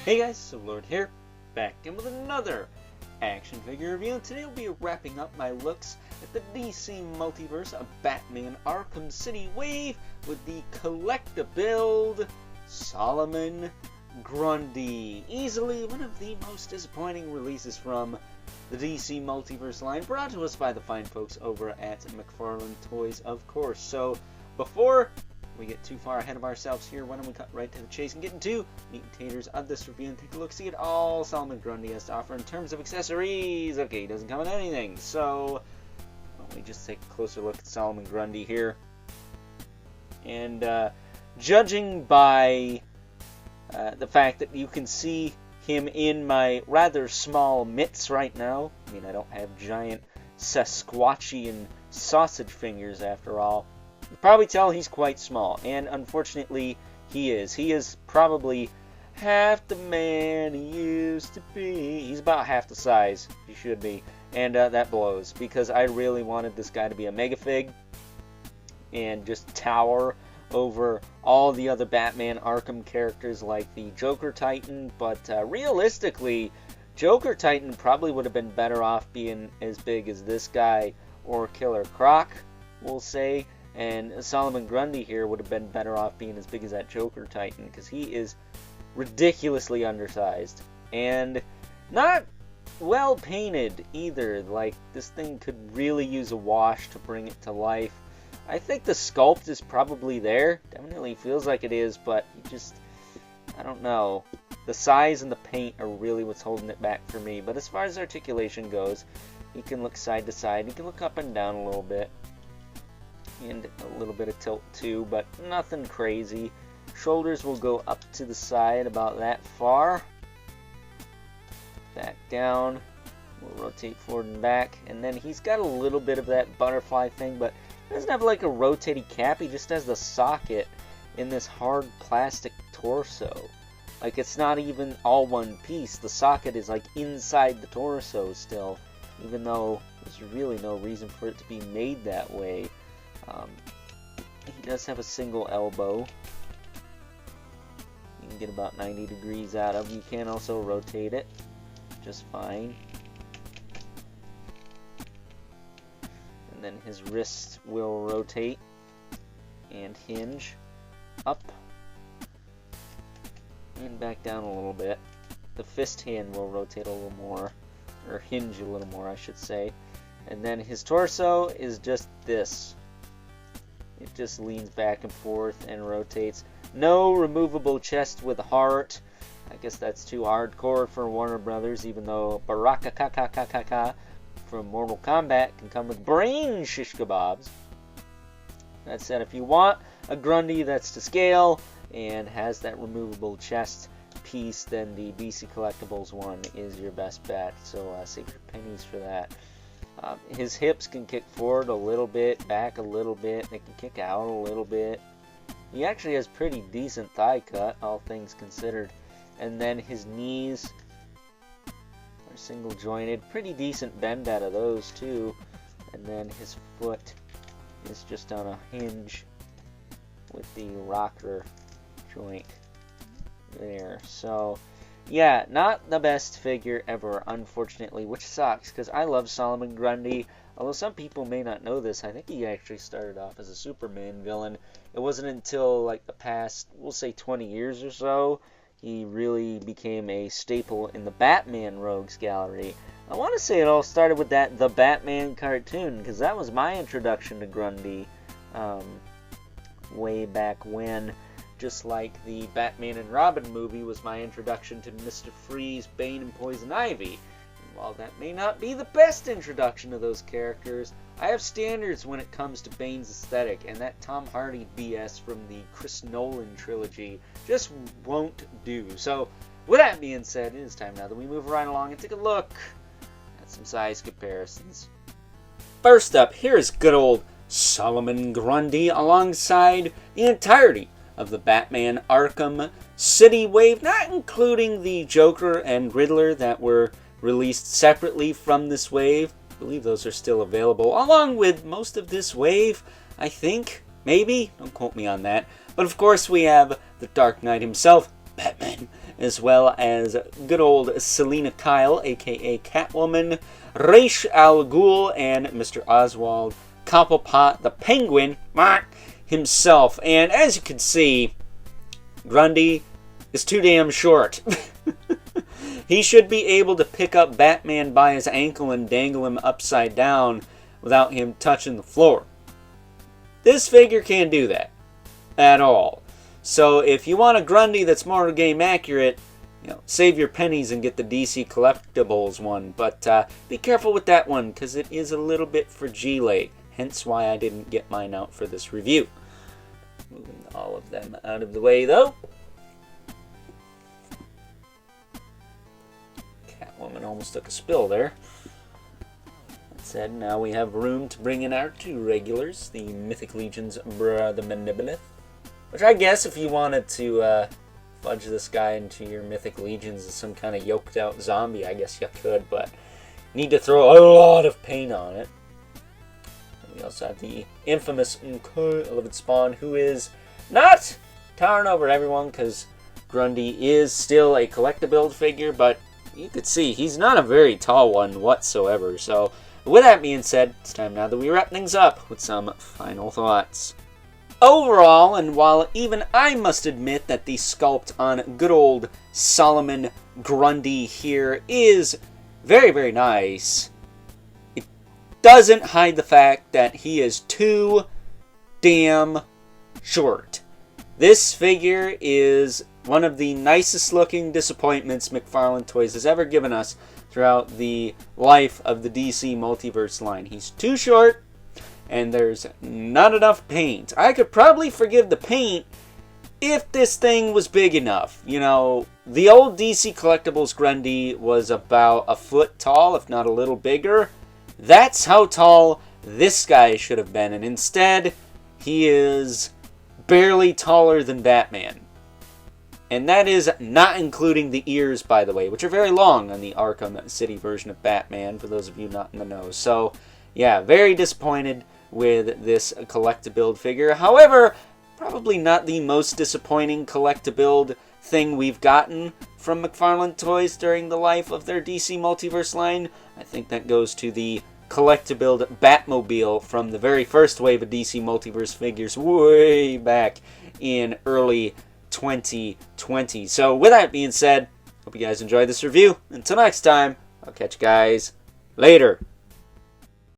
Hey guys, so Lord here, back in with another action figure review, and today we'll be wrapping up my looks at the DC Multiverse of Batman Arkham City Wave with the collectabuild Solomon Grundy. Easily one of the most disappointing releases from the DC Multiverse line, brought to us by the fine folks over at McFarlane Toys, of course. So before we get too far ahead of ourselves here, why don't we cut right to the chase and get into meat and taters of this review and take a look, see at all Solomon Grundy has to offer in terms of accessories. Okay, he doesn't come with anything, so why don't we just take a closer look at Solomon Grundy here. And judging by the fact that you can see him in my rather small mitts right now, I mean, I don't have giant Sasquatchian sausage fingers after all, you probably tell he's quite small, and unfortunately he is. He is probably half the man he used to be. He's about half the size he should be, and that blows, because I really wanted this guy to be a mega fig and just tower over all the other Batman Arkham characters like the Joker Titan, but realistically, Joker Titan probably would have been better off being as big as this guy or Killer Croc, we'll say. And Solomon Grundy here would have been better off being as big as that Joker Titan, because he is ridiculously undersized and not well painted either. Like, this thing could really use a wash to bring it to life. I think the sculpt is probably there, definitely feels like it is, but you just, I don't know. The size and the paint are really what's holding it back for me. But as far as articulation goes, he can look side to side, he can look up and down a little bit, and a little bit of tilt too, but nothing crazy. Shoulders will go up to the side about that far. Back down. We'll rotate forward and back. And then he's got a little bit of that butterfly thing, but he doesn't have like a rotating cap. He just has the socket in this hard plastic torso. Like, it's not even all one piece. The socket is like inside the torso still, even though there's really no reason for it to be made that way. He does have a single elbow. You can get about 90 degrees out of. You can also rotate it just fine. And then his wrist will rotate and hinge up and back down a little bit. The fist hand will rotate a little more, or hinge a little more, I should say. And then his torso is just this. It just leans back and forth and rotates. No removable chest with heart. I guess that's too hardcore for Warner Brothers, even though Baraka Kaka from Mortal Kombat can come with brain shish kebabs. That said, if you want a Grundy that's to scale and has that removable chest piece, then the DC Collectibles one is your best bet. So save your pennies for that. His hips can kick forward a little bit, back a little bit, they can kick out a little bit. He actually has pretty decent thigh cut, all things considered. And then his knees are single jointed, pretty decent bend out of those too. And then his foot is just on a hinge with the rocker joint there. So yeah, not the best figure ever, unfortunately, which sucks, because I love Solomon Grundy. Although some people may not know this, I think he actually started off as a Superman villain. It wasn't until like the past, we'll say 20 years or so, he really became a staple in the Batman Rogues Gallery. I want to say it all started with that The Batman cartoon, because that was my introduction to Grundy way back when. Just like the Batman and Robin movie was my introduction to Mr. Freeze, Bane, and Poison Ivy. And while that may not be the best introduction to those characters, I have standards when it comes to Bane's aesthetic, and that Tom Hardy BS from the Chris Nolan trilogy just won't do. So, with that being said, it is time now that we move right along and take a look at some size comparisons. First up, here is good old Solomon Grundy alongside the entirety of the Batman Arkham City Wave, not including the Joker and Riddler that were released separately from this wave. I believe those are still available, along with most of this wave, I think. Maybe? Don't quote me on that. But of course we have the Dark Knight himself, Batman, as well as good old Selena Kyle, aka Catwoman, Ra's al Ghul, and Mr. Oswald Cobblepot, the Penguin himself. And as you can see, Grundy is too damn short. He should be able to pick up Batman by his ankle and dangle him upside down without him touching the floor. This figure can't do that at all. So if you want a Grundy that's more game accurate, save your pennies and get the DC Collectibles one. But be careful with that one, because it is a little bit fragile. Hence why I didn't get mine out for this review. Moving all of them out of the way, though. Catwoman almost took a spill there. That said, now we have room to bring in our two regulars, the Mythic Legion's Brother Manibulith. Which I guess if you wanted to fudge this guy into your Mythic Legions as some kind of yoked out zombie, I guess you could, but you need to throw a lot of paint on it. And we also have the infamous 11th Spawn, who is not towering over everyone, because Grundy is still a collectible figure, but you could see he's not a very tall one whatsoever. So with that being said, it's time now that we wrap things up with some final thoughts. Overall, and while even I must admit that the sculpt on good old Solomon Grundy here is very, very nice, it doesn't hide the fact that he is too damn short. This figure is one of the nicest looking disappointments McFarlane Toys has ever given us throughout the life of the DC Multiverse line. He's too short, and there's not enough paint. I could probably forgive the paint if this thing was big enough. The old DC Collectibles Grundy was about a foot tall, if not a little bigger. That's how tall this guy should have been, and instead, he is barely taller than Batman. And that is not including the ears, by the way, which are very long on the Arkham City version of Batman, for those of you not in the know. So, yeah, very disappointed with this collectible figure. However, probably not the most disappointing collectible thing we've gotten from McFarlane Toys during the life of their DC Multiverse line. I think that goes to the collectible Batmobile from the very first wave of DC Multiverse figures way back in early 2020. So with that being said, hope you guys enjoyed this review. Until next time, I'll catch you guys later.